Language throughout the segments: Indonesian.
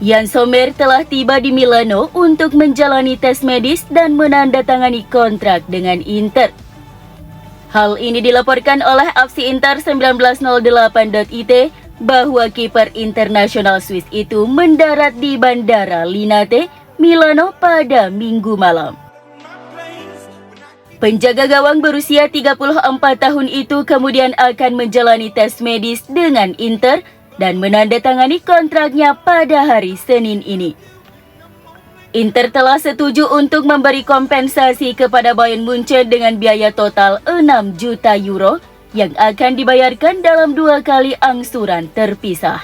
Yann Sommer telah tiba di Milano untuk menjalani tes medis dan menandatangani kontrak dengan Inter. Hal ini dilaporkan oleh aksi Inter 1908.it bahwa kiper internasional Swiss itu mendarat di Bandara Linate, Milano pada Minggu malam. Penjaga gawang berusia 34 tahun itu kemudian akan menjalani tes medis dengan Inter dan menandatangani kontraknya pada hari Senin ini. Inter telah setuju untuk memberi kompensasi kepada Bayern Munchen dengan biaya total 6 juta euro yang akan dibayarkan dalam 2 kali angsuran terpisah.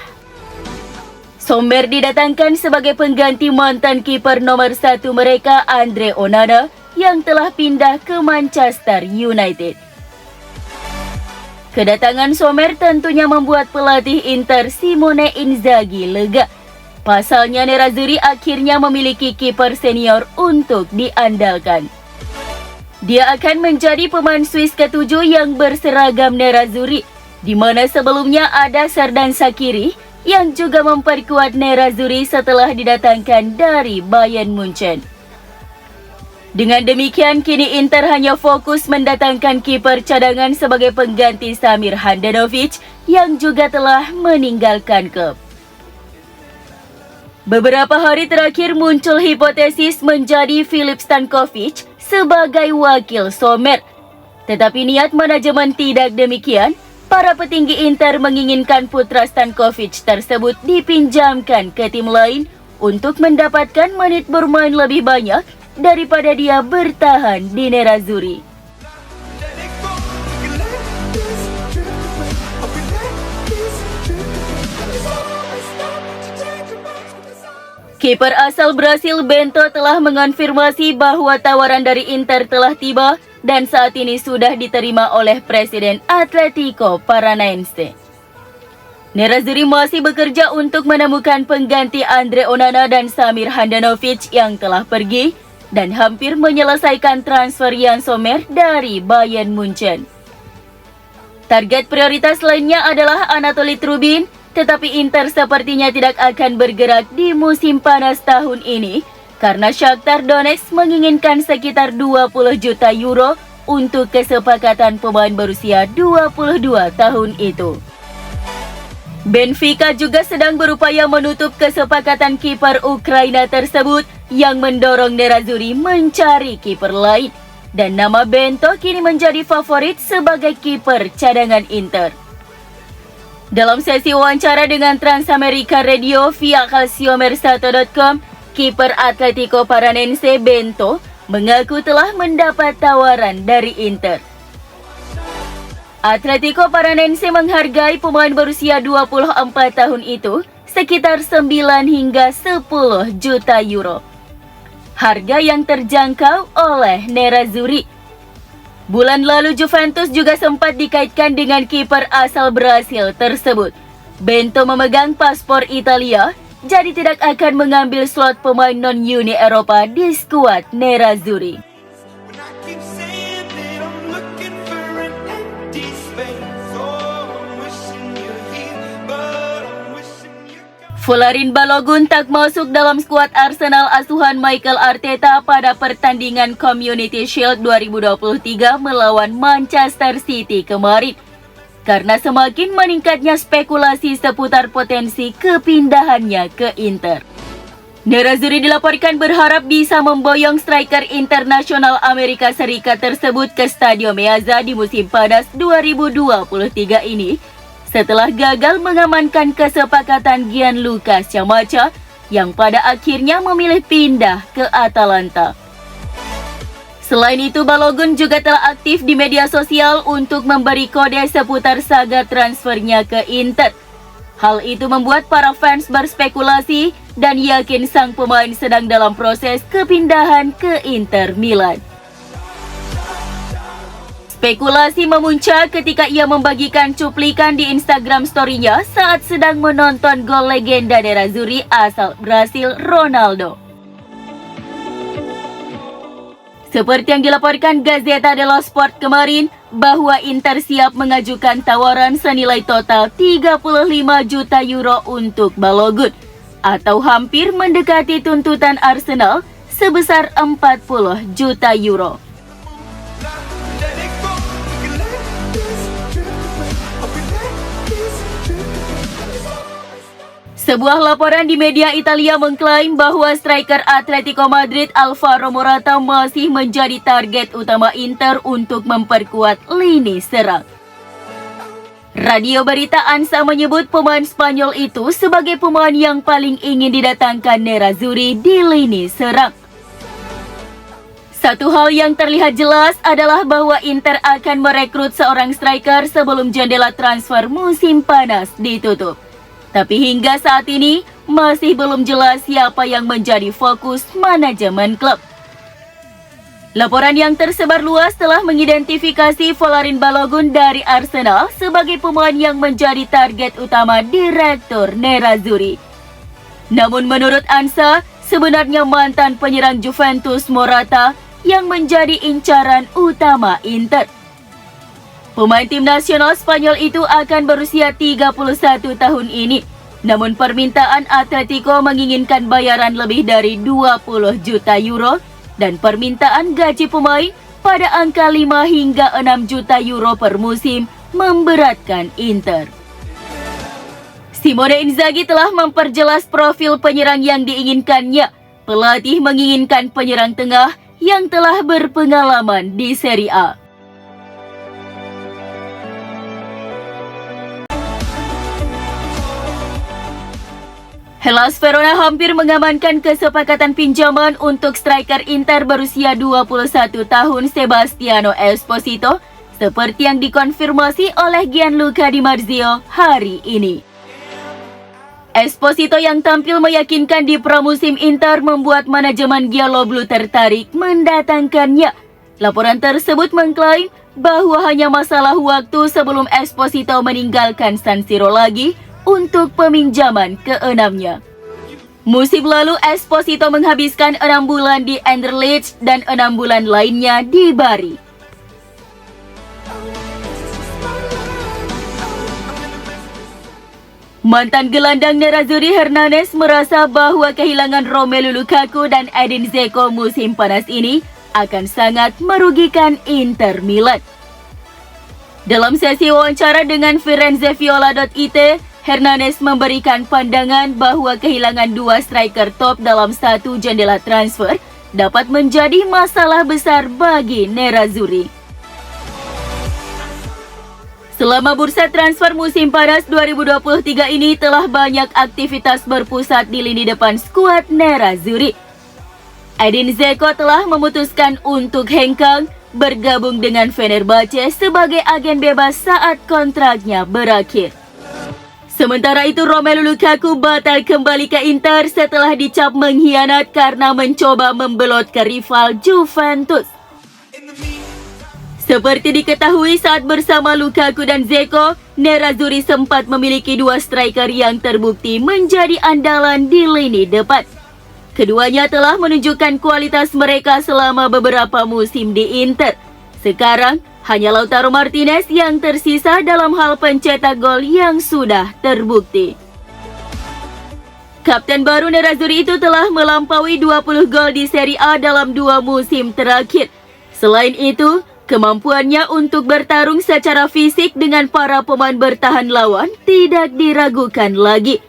Sommer didatangkan sebagai pengganti mantan kiper nomor 1 mereka Andre Onana yang telah pindah ke Manchester United. Kedatangan Sommer tentunya membuat pelatih Inter Simone Inzaghi lega. Pasalnya Nerazzurri akhirnya memiliki kiper senior untuk diandalkan. Dia akan menjadi pemain Swiss ke-7 yang berseragam Nerazzurri, di mana sebelumnya ada Xherdan Shaqiri yang juga memperkuat Nerazzurri setelah didatangkan dari Bayern Munchen. Dengan demikian, kini Inter hanya fokus mendatangkan kiper cadangan sebagai pengganti Samir Handanovic yang juga telah meninggalkan klub. Beberapa hari terakhir muncul hipotesis menjadi Filip Stankovic sebagai wakil Sommer. Tetapi niat manajemen tidak demikian. Para petinggi Inter menginginkan putra Stankovic tersebut dipinjamkan ke tim lain untuk mendapatkan menit bermain lebih banyak daripada dia bertahan di Nerazzurri. Kiper asal Brasil Bento telah mengonfirmasi bahwa tawaran dari Inter telah tiba dan saat ini sudah diterima oleh Presiden Atlético Paranaense. Nerazzurri masih bekerja untuk menemukan pengganti Andre Onana dan Samir Handanovic yang telah pergi dan hampir menyelesaikan transfer Yann Sommer dari Bayern Munchen. Target prioritas lainnya adalah Anatoli Trubin, tetapi Inter sepertinya tidak akan bergerak di musim panas tahun ini karena Shakhtar Donetsk menginginkan sekitar 20 juta euro untuk kesepakatan pemain berusia 22 tahun itu. Benfica juga sedang berupaya menutup kesepakatan kiper Ukraina tersebut yang mendorong Nerazzurri mencari kiper lain, dan nama Bento kini menjadi favorit sebagai kiper cadangan Inter. Dalam sesi wawancara dengan Transamerica Radio via calciomercato.com, kiper Atlético Paranaense Bento mengaku telah mendapat tawaran dari Inter. Atlético Paranaense menghargai pemain berusia 24 tahun itu sekitar 9 hingga 10 juta euro. Harga yang terjangkau oleh Nerazzurri. Bulan lalu Juventus juga sempat dikaitkan dengan kiper asal Brasil tersebut. Bento memegang paspor Italia, jadi tidak akan mengambil slot pemain non-Uni Eropa di skuad Nerazzurri. Folarin Balogun tak masuk dalam skuad Arsenal asuhan Mikel Arteta pada pertandingan Community Shield 2023 melawan Manchester City kemarin, karena semakin meningkatnya spekulasi seputar potensi kepindahannya ke Inter. Nerazzurri dilaporkan berharap bisa memboyong striker internasional Amerika Serikat tersebut ke Stadio Meazza di musim panas 2023 ini, setelah gagal mengamankan kesepakatan Gianluca Scamacca yang pada akhirnya memilih pindah ke Atalanta. Selain itu, Balogun juga telah aktif di media sosial untuk memberi kode seputar saga transfernya ke Inter. Hal itu membuat para fans berspekulasi dan yakin sang pemain sedang dalam proses kepindahan ke Inter Milan. Spekulasi memuncak ketika ia membagikan cuplikan di Instagram story-nya saat sedang menonton gol legenda Nerazzurri asal Brasil Ronaldo. Seperti yang dilaporkan Gazzetta dello Sport kemarin, bahwa Inter siap mengajukan tawaran senilai total 35 juta euro untuk Balogun. atau hampir mendekati tuntutan Arsenal sebesar 40 juta euro. Sebuah laporan di media Italia mengklaim bahwa striker Atletico Madrid Alvaro Morata masih menjadi target utama Inter untuk memperkuat lini serang. Radio berita ANSA menyebut pemain Spanyol itu sebagai pemain yang paling ingin didatangkan Nerazzurri di lini serang. Satu hal yang terlihat jelas adalah bahwa Inter akan merekrut seorang striker sebelum jendela transfer musim panas ditutup. Tapi hingga saat ini masih belum jelas siapa yang menjadi fokus manajemen klub. Laporan yang tersebar luas telah mengidentifikasi Folarin Balogun dari Arsenal sebagai pemain yang menjadi target utama Direktur Nerazzurri. Namun menurut ANSA, sebenarnya mantan penyerang Juventus Morata yang menjadi incaran utama Inter. Pemain tim nasional Spanyol itu akan berusia 31 tahun ini. Namun permintaan Atletico menginginkan bayaran lebih dari 20 juta euro dan permintaan gaji pemain pada angka 5 hingga 6 juta euro per musim memberatkan Inter. Simone Inzaghi telah memperjelas profil penyerang yang diinginkannya. Pelatih menginginkan penyerang tengah yang telah berpengalaman di Serie A. Hellas Verona hampir mengamankan kesepakatan pinjaman untuk striker Inter berusia 21 tahun Sebastiano Esposito, seperti yang dikonfirmasi oleh Gianluca Di Marzio hari ini. Esposito yang tampil meyakinkan di pramusim Inter membuat manajemen Gialloblu tertarik mendatangkannya. Laporan tersebut mengklaim bahwa hanya masalah waktu sebelum Esposito meninggalkan San Siro lagi untuk peminjaman ke-6-nya. Musim lalu Esposito menghabiskan 6 bulan di Anderlecht dan 6 bulan lainnya di Bari. Mantan gelandang Nerazzurri Hernanes merasa bahwa kehilangan Romelu Lukaku dan Edin Dzeko musim panas ini akan sangat merugikan Inter Milan. Dalam sesi wawancara dengan firenzeviola.it, Hernanes memberikan pandangan bahwa kehilangan dua striker top dalam satu jendela transfer dapat menjadi masalah besar bagi Nerazzurri. Selama bursa transfer musim panas 2023 ini telah banyak aktivitas berpusat di lini depan skuad Nerazzurri. Edin Dzeko telah memutuskan untuk hengkang bergabung dengan Fenerbahce sebagai agen bebas saat kontraknya berakhir. Sementara itu Romelu Lukaku batal kembali ke Inter setelah dicap mengkhianat karena mencoba membelot ke rival Juventus. Seperti diketahui saat bersama Lukaku dan Dzeko, Nerazzurri sempat memiliki dua striker yang terbukti menjadi andalan di lini depan. Keduanya telah menunjukkan kualitas mereka selama beberapa musim di Inter. Sekarang, hanya Lautaro Martinez yang tersisa dalam hal pencetak gol yang sudah terbukti. Kapten baru Nerazzurri itu telah melampaui 20 gol di Serie A dalam 2 musim terakhir. Selain itu, kemampuannya untuk bertarung secara fisik dengan para pemain bertahan lawan tidak diragukan lagi.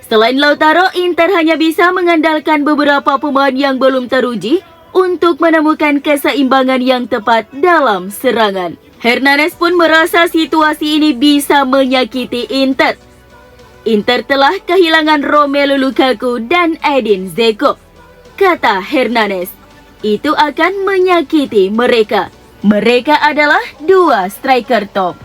Selain Lautaro, Inter hanya bisa mengandalkan beberapa pemain yang belum teruji untuk menemukan keseimbangan yang tepat dalam serangan. Hernanes pun merasa situasi ini bisa menyakiti Inter. Inter telah kehilangan Romelu Lukaku dan Edin Dzeko. Kata Hernanes, itu akan menyakiti mereka. Mereka adalah dua striker top.